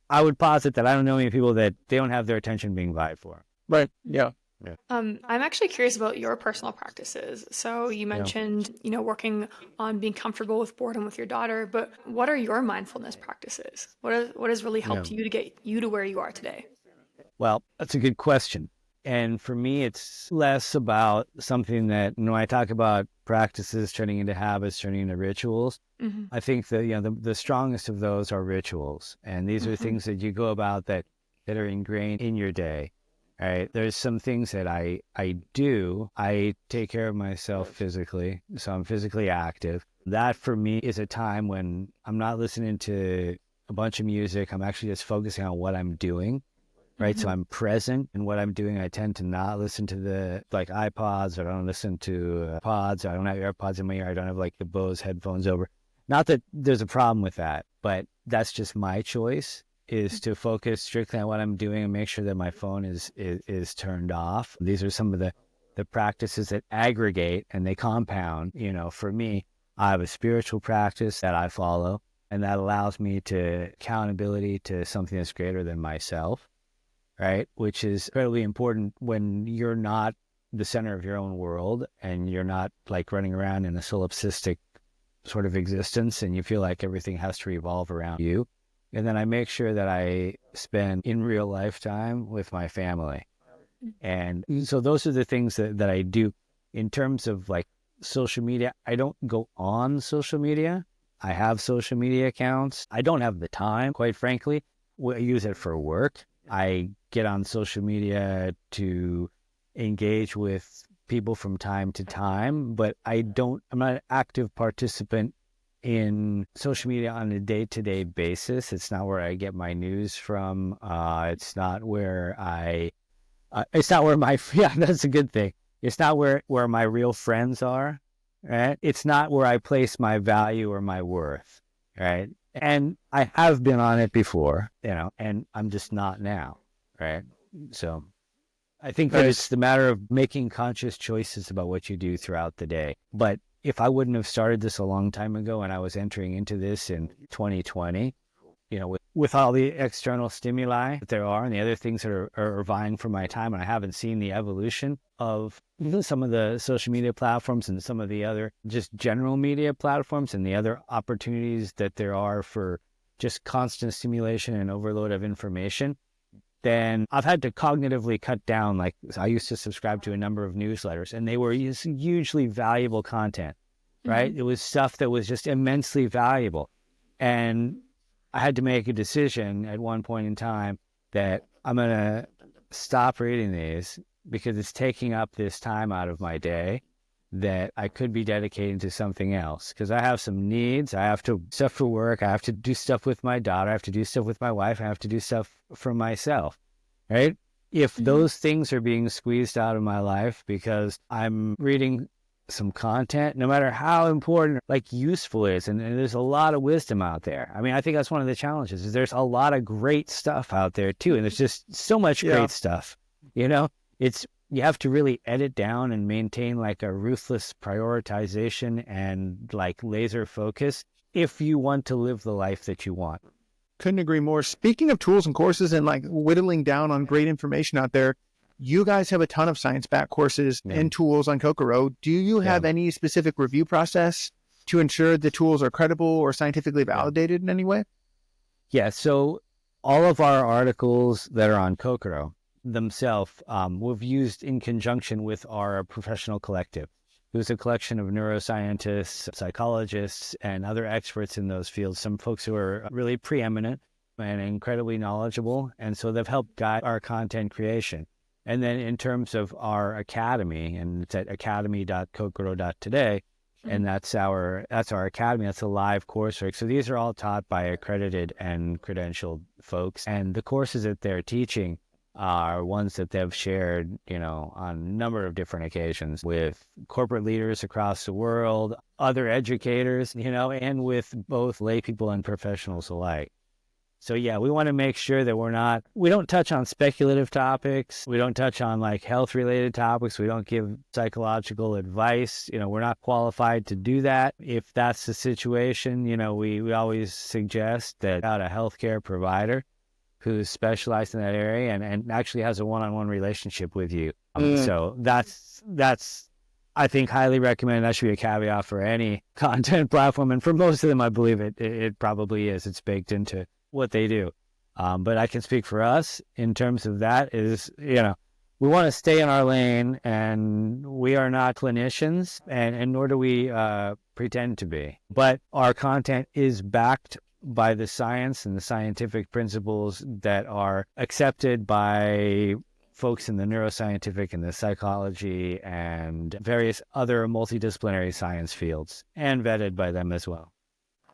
I would posit that I don't know any people that they don't have their attention being vied for. Right. Yeah. Yeah. I'm actually curious about your personal practices. So you mentioned, working on being comfortable with boredom with your daughter, but what are your mindfulness practices? What has really helped you to get you to where you are today? Well, that's a good question. And for me, it's less about something that, when I talk about practices turning into habits, turning into rituals, I think that, the strongest of those are rituals. And these are things that you go about that are ingrained in your day. Right. There's some things that I do. I take care of myself physically, so I'm physically active. That for me is a time when I'm not listening to a bunch of music. I'm actually just focusing on what I'm doing. Right. So I'm present in what I'm doing. I tend to not listen to the iPods, or I don't listen to pods. I don't have AirPods in my ear. I don't have the Bose headphones over. Not that there's a problem with that, but that's just my choice. Is to focus strictly on what I'm doing and make sure that my phone is turned off. These are some of the practices that aggregate and they compound. For me, I have a spiritual practice that I follow, and that allows me to accountability to something that's greater than myself, right? Which is incredibly important when you're not the center of your own world and you're not running around in a solipsistic sort of existence and you feel like everything has to revolve around you. And then I make sure that I spend in real life time with my family. And so those are the things that I do. In terms of like social media, I don't go on social media. I have social media accounts. I don't have the time, quite frankly. I use it for work. I get on social media to engage with people from time to time, but I'm not an active participant in social media on a day-to-day basis. It's not where I get my news from. It's not where it's not where yeah, that's a good thing. It's not where my real friends are, right? It's not where I place my value or my worth, right? And I have been on it before, and I'm just not now, right? So I think that it's the matter of making conscious choices about what you do throughout the day. But if I wouldn't have started this a long time ago and I was entering into this in 2020, with all the external stimuli that there are and the other things that are vying for my time, and I haven't seen the evolution of some of the social media platforms and some of the other just general media platforms and the other opportunities that there are for just constant stimulation and overload of information, then I've had to cognitively cut down. Like, I used to subscribe to a number of newsletters, and they were hugely valuable content, right? It was stuff that was just immensely valuable. And I had to make a decision at one point in time that I'm going to stop reading these because it's taking up this time out of my day that I could be dedicating to something else. Because I have some needs. I have to do stuff for work. I have to do stuff with my daughter. I have to do stuff with my wife. I have to do stuff for myself, right? If those things are being squeezed out of my life because I'm reading some content, no matter how important, like, useful it is, and there's a lot of wisdom out there. I mean, I think that's one of the challenges, is there's a lot of great stuff out there too, and there's just so much great stuff. You have to really edit down and maintain like a ruthless prioritization and like laser focus if you want to live the life that you want. Couldn't agree more. Speaking of tools and courses and like whittling down on great information out there, you guys have a ton of science-backed courses and tools on Kokoro. Do you have any specific review process to ensure the tools are credible or scientifically validated in any way? Yeah, so all of our articles that are on Kokoro themselves, we've used in conjunction with our professional collective. It was a collection of neuroscientists, psychologists, and other experts in those fields, some folks who are really preeminent and incredibly knowledgeable, and so they've helped guide our content creation. And then in terms of our academy, and it's at academy.kokoro.today, and that's our academy. That's a live coursework. So these are all taught by accredited and credentialed folks. And the courses that they're teaching are ones that they've shared, on a number of different occasions with corporate leaders across the world, other educators, and with both lay people and professionals alike. So yeah, we want to make sure that we don't touch on speculative topics. We don't touch on like health related topics. We don't give psychological advice. We're not qualified to do that. If that's the situation, we always suggest that a healthcare provider who's specialized in that area and actually has a one-on-one relationship with you. So that's, I think, highly recommended. That should be a caveat for any content platform. And for most of them, I believe it probably is. It's baked into what they do. But I can speak for us in terms of that is, we want to stay in our lane, and we are not clinicians, and nor do we pretend to be. But our content is backed by the science and the scientific principles that are accepted by folks in the neuroscientific and the psychology and various other multidisciplinary science fields, and vetted by them as well.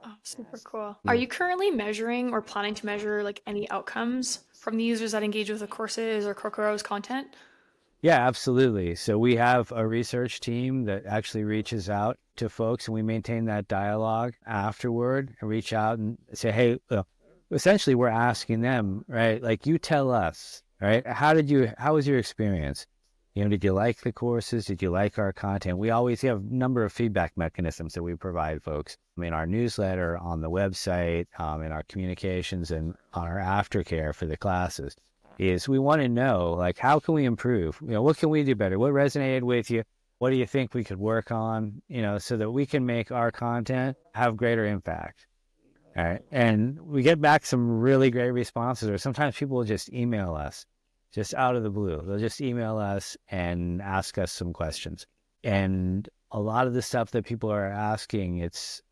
Oh, super cool. Are you currently measuring or planning to measure like any outcomes from the users that engage with the courses or Kokoro's content? Yeah, absolutely. So we have a research team that actually reaches out to folks, and we maintain that dialogue afterward and reach out and say, hey, essentially we're asking them, right? Like, you tell us, right? How was your experience? Did you like the courses? Did you like our content? We always have a number of feedback mechanisms that we provide folks in our newsletter, on the website, in our communications, and on our aftercare for the classes. Is we want to know, like, how can we improve? What can we do better? What resonated with you? What do you think we could work on? So that we can make our content have greater impact. All right. And we get back some really great responses, or sometimes people will just email us just out of the blue. They'll just email us and ask us some questions. And a lot of the stuff that people are asking, it's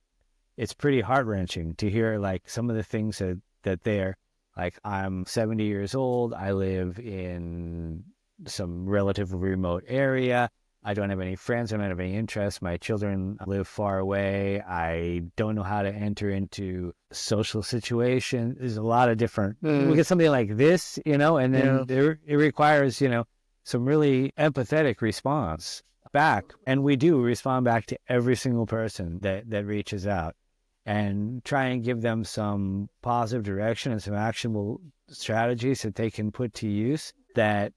pretty heart-wrenching to hear, like, some of the things that they're like, I'm 70 years old. I live in some relatively remote area. I don't have any friends. I don't have any interests. My children live far away. I don't know how to enter into social situation. There's a lot of different, we get something like this, and then it requires, some really empathetic response back. And we do respond back to every single person that reaches out, and try and give them some positive direction and some actionable strategies that they can put to use that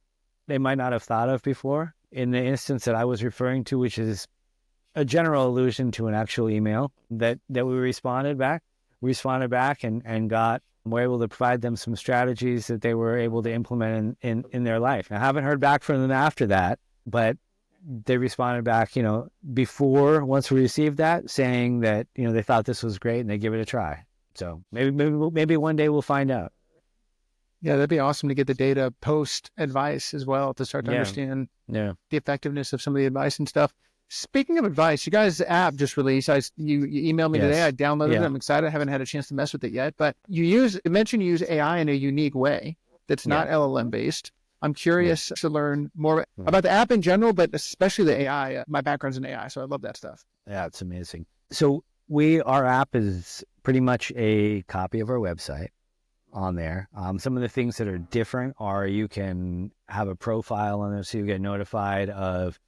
they might not have thought of before. In the instance that I was referring to, which is a general allusion to an actual email that we responded back and were able to provide them some strategies that they were able to implement in their life. I haven't heard back from them after that, but they responded back, once we received that, saying that, they thought this was great and they give it a try. So maybe one day we'll find out. Yeah, that'd be awesome to get the data post advice as well, to start to understand the effectiveness of some of the advice and stuff. Speaking of advice, you guys' app just released. You emailed me today. I downloaded it. I'm excited. I haven't had a chance to mess with it yet, but you mentioned you use AI in a unique way that's not LLM based. I'm curious to learn more about the app in general, but especially the AI. My background's in AI, so I love that stuff. Yeah, it's amazing. So our app is pretty much a copy of our website on there. Some of the things that are different are you can have a profile on there, so you get notified of,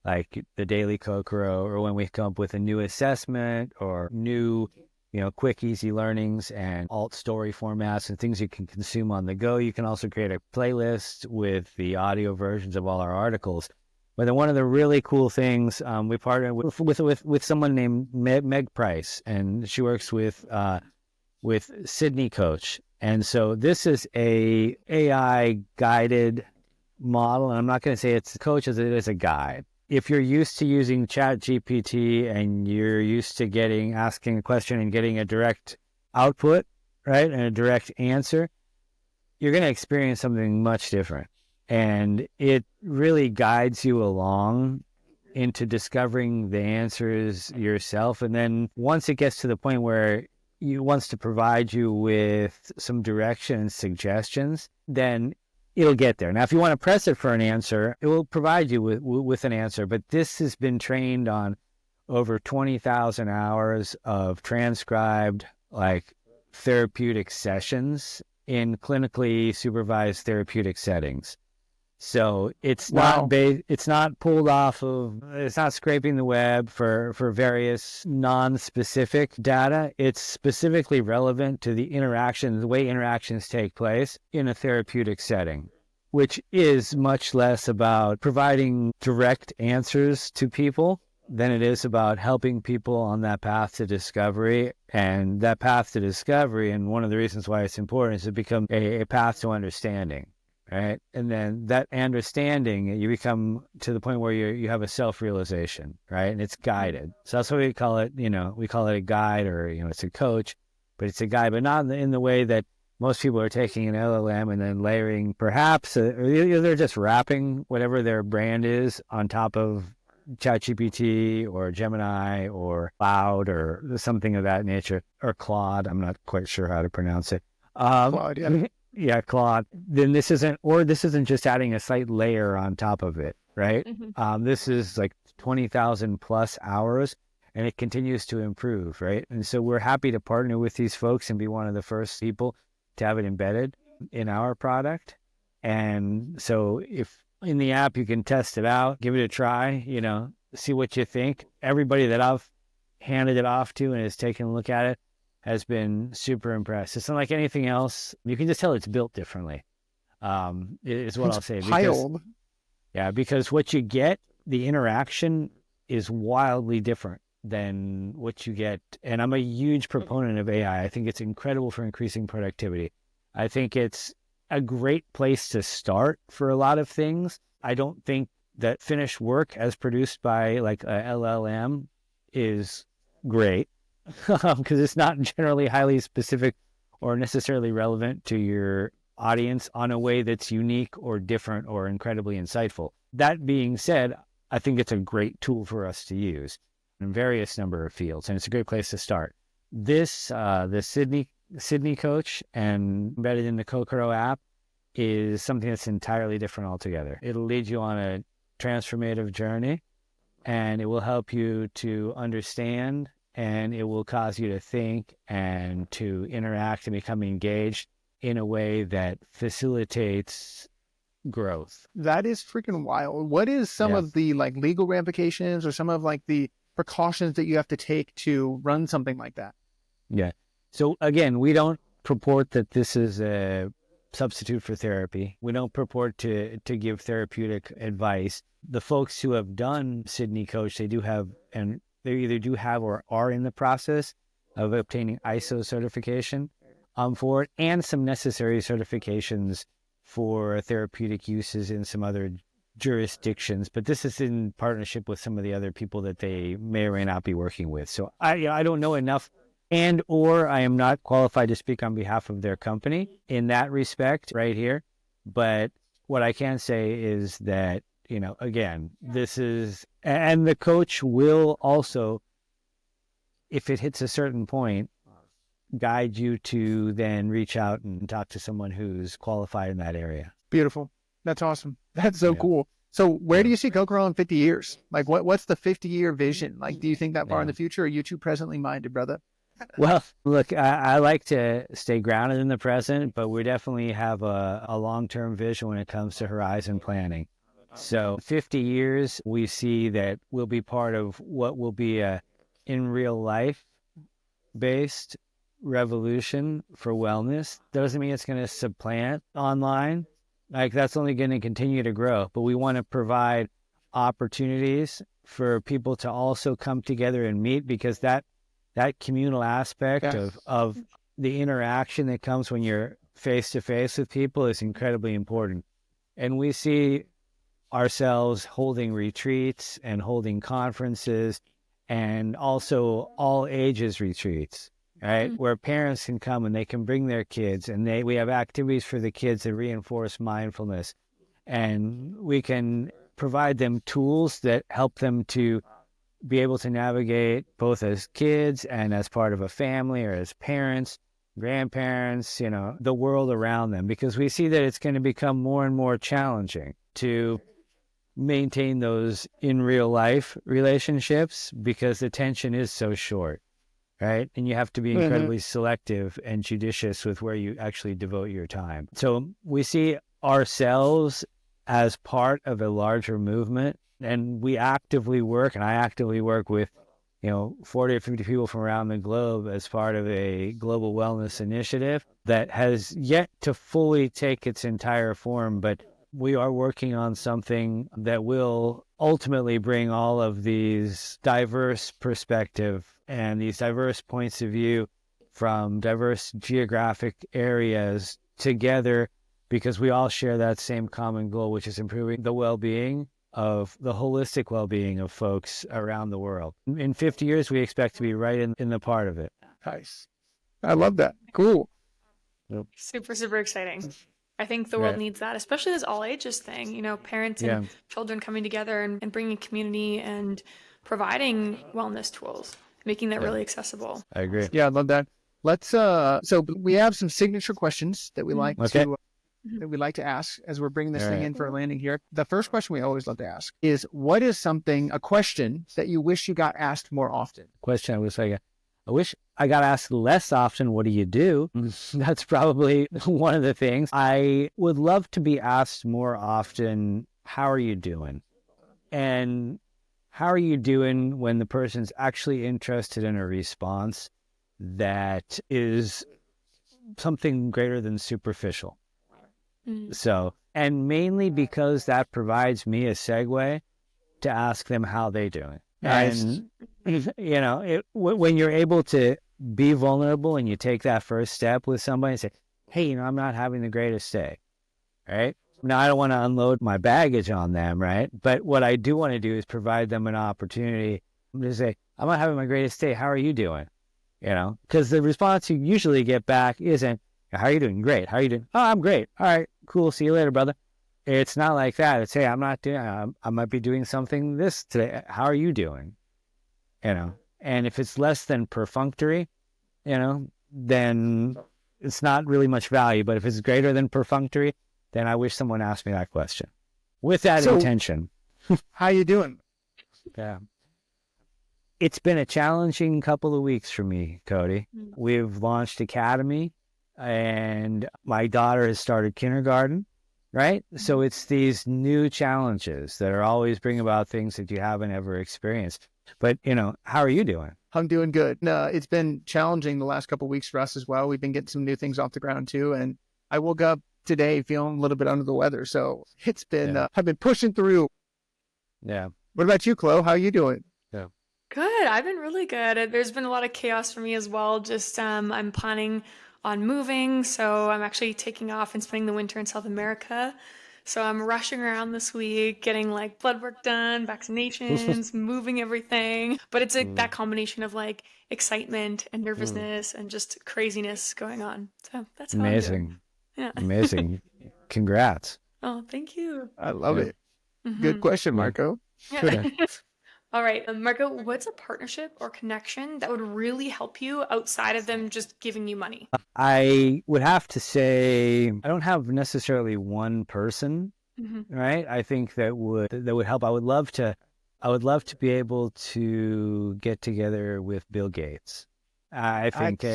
like, the daily Kokoro, or when we come up with a new assessment or new quick, easy learnings and alt story formats and things you can consume on the go. You can also create a playlist with the audio versions of all our articles. But then one of the really cool things, we partnered with someone named Meg Price, and she works with Sydney Coach. And so this is a AI guided model, and I'm not going to say it's a coach as it is a guide. If you're used to using ChatGPT and you're used to asking a question and getting a direct output, right, and a direct answer, you're going to experience something much different. And it really guides you along into discovering the answers yourself. And then once it gets to the point where it wants to provide you with some direction and suggestions, then it'll get there. Now, if you want to press it for an answer, it will provide you with an answer. But this has been trained on over 20,000 hours of transcribed, like, therapeutic sessions in clinically supervised therapeutic settings. So it's not pulled off of, it's not scraping the web for various non-specific data. It's specifically relevant to the way interactions take place in a therapeutic setting, which is much less about providing direct answers to people than it is about helping people on that path to discovery. And that path to discovery, and one of the reasons why it's important, is to become a path to understanding. Right. And then that understanding, you become to the point where you have a self-realization, right? And it's guided. So that's what we call it. We call it a guide, or, it's a coach, but it's a guide, but not in the way that most people are taking an LLM and then layering perhaps, or they're just wrapping whatever their brand is on top of ChatGPT or Gemini or Cloud or something of that nature, or Claude. I'm not quite sure how to pronounce it. Claude, yeah. Yeah, Claude. Then this isn't just adding a slight layer on top of it, right? Mm-hmm. This is like 20,000 plus hours, and it continues to improve, right? And so we're happy to partner with these folks and be one of the first people to have it embedded in our product. And so if in the app you can test it out, give it a try, see what you think. Everybody that I've handed it off to and has taken a look at it has been super impressed. It's not like anything else. You can just tell it's built differently, is what I'll say. Because what you get, the interaction is wildly different than what you get. And I'm a huge proponent of AI. I think it's incredible for increasing productivity. I think it's a great place to start for a lot of things. I don't think that finished work as produced by like a LLM is great. because it's not generally highly specific or necessarily relevant to your audience on a way that's unique or different or incredibly insightful. That being said, I think it's a great tool for us to use in various number of fields, and it's a great place to start. This, the Sydney coach and embedded in the Kokoro app is something that's entirely different altogether. It'll lead you on a transformative journey, and it will help you to understand, and it will cause you to think and to interact and become engaged in a way that facilitates growth. That is freaking wild. What is some of the like legal ramifications or some of like the precautions that you have to take to run something like that? Yeah. So again, we don't purport that this is a substitute for therapy. We don't purport to give therapeutic advice. The folks who have done Sydney Coach, they do have, and they either do have or are in the process of obtaining ISO certification for it, and some necessary certifications for therapeutic uses in some other jurisdictions. But this is in partnership with some of the other people that they may or may not be working with. So I don't know enough, and or I am not qualified to speak on behalf of their company in that respect right here. But what I can say is that, you know, again, this is, and the coach will also, if it hits a certain point, guide you to then reach out and talk to someone who's qualified in that area. Beautiful. That's awesome. That's so cool. So where do you see Kokoro in 50 years? Like what's the 50-year vision? Like, do you think that far in the future, or are you too presently minded, brother? Well, look, I like to stay grounded in the present, but we definitely have a long-term vision when it comes to horizon planning. So 50 years, we see that we'll be part of what will be a in real life based revolution for wellness. Doesn't mean it's going to supplant online. Like, that's only going to continue to grow, but we want to provide opportunities for people to also come together and meet, because that communal aspect of the interaction that comes when you're face to face with people is incredibly important. And we see ourselves holding retreats and holding conferences, and also all ages retreats, right? Where parents can come and they can bring their kids, and we have activities for the kids that reinforce mindfulness, and we can provide them tools that help them to be able to navigate both as kids and as part of a family, or as parents, grandparents, you know, the world around them, because we see that it's going to become more and more challenging to maintain those in real life relationships, because the tension is so short, right? And you have to be incredibly selective and judicious with where you actually devote your time. So we see ourselves as part of a larger movement, and we actively work, and I actively work with, you know, 40 or 50 people from around the globe as part of a global wellness initiative that has yet to fully take its entire form, but we are working on something that will ultimately bring all of these diverse perspective and these diverse points of view from diverse geographic areas together, because we all share that same common goal, which is improving the well-being of the holistic well-being of folks around the world. In 50 years, we expect to be right in the part of it. Nice. I love that. Cool. Super, super exciting. I think the world needs that, especially this all ages thing, you know, parents and children coming together and bringing community and providing wellness tools, making that really accessible. I agree. Yeah, I love that. Let's, so we have some signature questions that we like to ask as we're bringing this thing in for a landing here. The first question we always love to ask is, what is a question that you wish you got asked more often? I wish I got asked less often, what do you do? That's probably one of the things. I would love to be asked more often, how are you doing? And how are you doing when the person's actually interested in a response that is something greater than superficial? So, and mainly because that provides me a segue to ask them how they doing. Nice. And, you know, when you're able to be vulnerable and you take that first step with somebody and say, hey, you know, I'm not having the greatest day, right? Now, I don't want to unload my baggage on them, right? But what I do want to do is provide them an opportunity to say, I'm not having my greatest day. How are you doing? because the response you usually get back isn't, how are you doing? Great. How are you doing? Oh, I'm great. All right, cool. See you later, brother. It's not like that. It's, hey, I'm not doing, I might be doing something this today. How are you doing? And if it's less than perfunctory, then it's not really much value. But if it's greater than perfunctory, then I wish someone asked me that question with that intention. How you doing? Yeah. It's been a challenging couple of weeks for me, Cody. We've launched Academy, and my daughter has started kindergarten, right? So it's these new challenges that are always bring about things that you haven't ever experienced. But, how are you doing? I'm doing good. No, it's been challenging the last couple of weeks for us as well. We've been getting some new things off the ground too. And I woke up today feeling a little bit under the weather. So it's been, I've been pushing through. Yeah. What about you, Chloe? How are you doing? Yeah. Good. I've been really good. There's been a lot of chaos for me as well. Just I'm planning on moving, so I'm actually taking off and spending the winter in South America. So I'm rushing around this week, getting like blood work done, vaccinations, moving everything. But it's that combination of like excitement and nervousness and just craziness going on. So that's how I'm doing. Yeah. Amazing. Congrats. Oh, thank you. I love it. Good question, Marco. Yeah. All right, Marco, what's a partnership or connection that would really help you outside of them just giving you money? I would have to say I don't have necessarily one person, right? I think that would help. I would love to be able to get together with Bill Gates. I think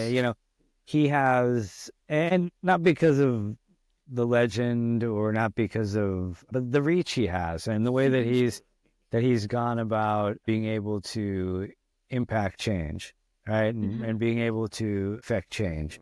he has, and not because of the legend or not because of the reach he has and the way that he's gone about being able to impact change, right? And being able to affect change.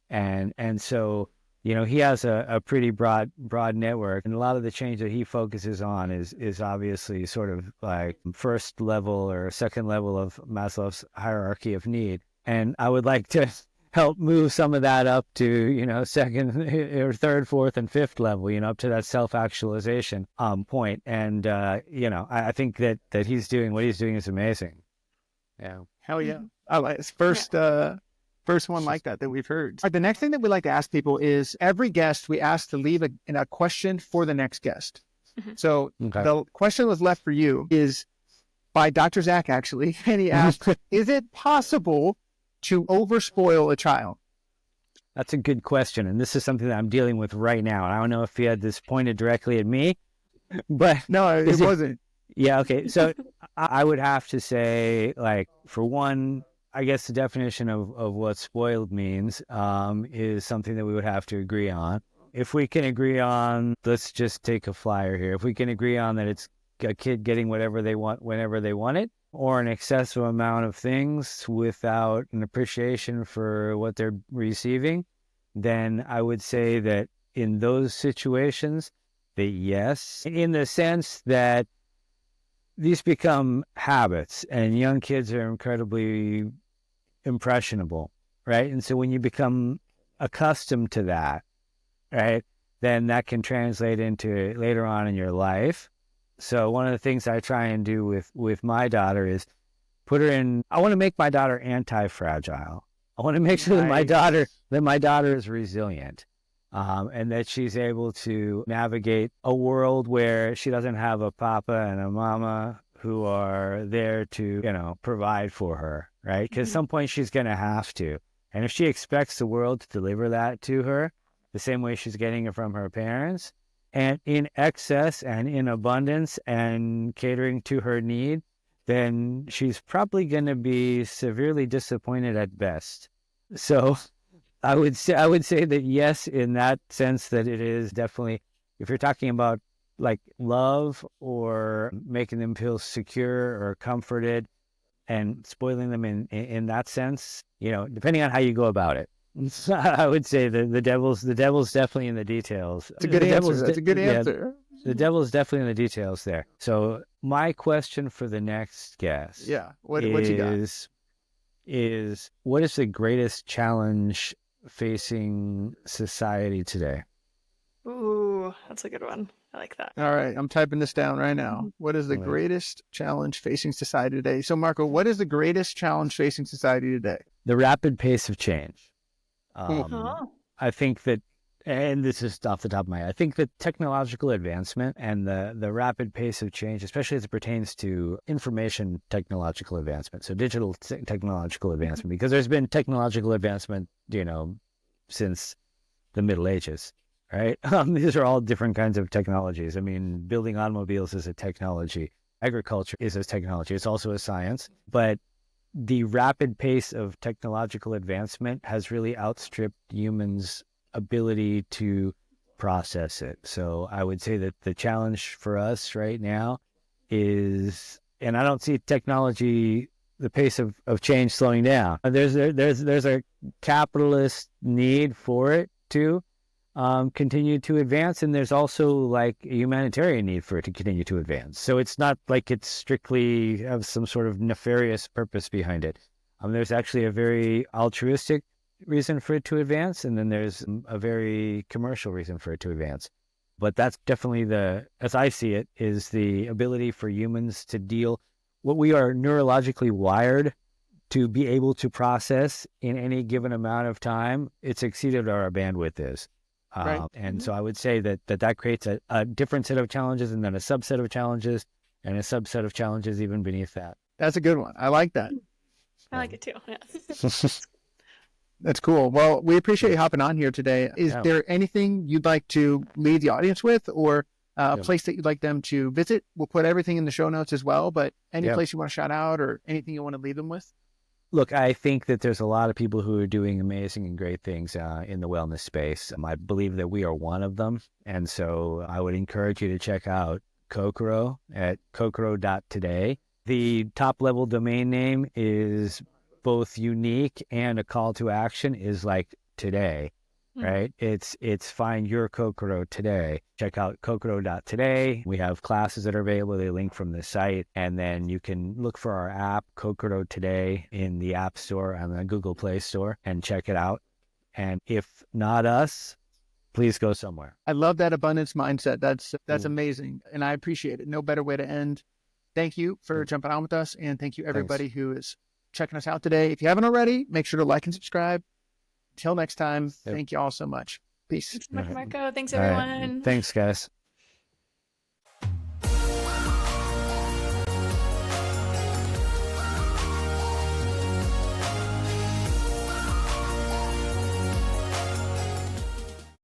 And so, he has a pretty broad network, and a lot of the change that he focuses on is obviously sort of like first level or second level of Maslow's hierarchy of need. And I would like to help move some of that up to, second or third, fourth, and fifth level, up to that self-actualization point. And, I think that he's doing what he's doing is amazing. Yeah. Hell yeah. I like it's first one like that we've heard. All right, the next thing that we like to ask people is every guest we ask to leave a question for the next guest. So the question was left for you is by Dr. Zach, actually. And he asked, is it possible to overspoil a child? That's a good question. And this is something that I'm dealing with right now. And I don't know if he had this pointed directly at me, but no, it wasn't. Yeah. Okay. So I would have to say, like, for one, I guess the definition of what spoiled means is something that we would have to agree on. If we can agree on, let's just take a flyer here. If we can agree on that it's a kid getting whatever they want, whenever they want it, or an excessive amount of things without an appreciation for what they're receiving, then I would say that in those situations, that yes, in the sense that these become habits and young kids are incredibly impressionable, right? And so when you become accustomed to that, right, then that can translate into later on in your life. So one of the things I try and do with my daughter is put her in, I want to make my daughter anti-fragile. I want to make sure that my daughter is resilient, and that she's able to navigate a world where she doesn't have a papa and a mama who are there to, provide for her, right? Because at some point she's going to have to. And if she expects the world to deliver that to her the same way she's getting it from her parents, and in excess and in abundance and catering to her need, then she's probably going to be severely disappointed at best. So I would say that yes, in that sense, that it is definitely, if you're talking about like love or making them feel secure or comforted and spoiling them in that sense, depending on how you go about it. I would say the devil's definitely in the details. It's a good answer. That's a good answer. The devil's definitely in the details there. So my question for the next guest, what you got? Is what is the greatest challenge facing society today? Ooh, that's a good one. I like that. All right, I'm typing this down right now. What is the greatest challenge facing society today? So Marco, what is the greatest challenge facing society today? the rapid pace of change. Oh. I think that, and this is off the top of my head, I think that technological advancement and the rapid pace of change, especially as it pertains to information technological advancement, so digital technological advancement, because there's been technological advancement, since the Middle Ages, right? These are all different kinds of technologies. I mean, building automobiles is a technology. Agriculture is a technology. It's also a science. But the rapid pace of technological advancement has really outstripped humans' ability to process it. So I would say that the challenge for us right now is, and I don't see technology, the pace of change slowing down. There's a capitalist need for it to continue to advance, and there's also like a humanitarian need for it to continue to advance. So it's not like it's strictly have some sort of nefarious purpose behind it. There's actually a very altruistic reason for it to advance, and then there's a very commercial reason for it to advance. But that's definitely as I see it, is the ability for humans to deal what we are neurologically wired to be able to process in any given amount of time. It's exceeded our bandwidth is. Right. And so I would say that creates a different set of challenges, and then a subset of challenges, and a subset of challenges even beneath that. That's a good one. I like that. I like it too. Yeah. That's cool. Well, we appreciate you hopping on here today. Is there anything you'd like to leave the audience with, or a place that you'd like them to visit? We'll put everything in the show notes as well, but any place you want to shout out or anything you want to leave them with? Look, I think that there's a lot of people who are doing amazing and great things in the wellness space. I believe that we are one of them. And so I would encourage you to check out Kokoro at kokoro.today. The top level domain name is both unique, and a call to action is like today, right? It's find your Kokoro today. Check out kokoro.today. We have classes that are available. They link from the site, and then you can look for our app, Kokoro Today, in the App Store and the Google Play Store, and check it out. And if not us, please go somewhere. I love that abundance mindset. That's amazing, and I appreciate it. No better way to end. Thank you for jumping on with us, and thank you everybody who is checking us out today. If you haven't already, make sure to like and subscribe. Till next time, thank you all so much. Peace. Thanks, Marco. Thanks, everyone. Thanks, guys.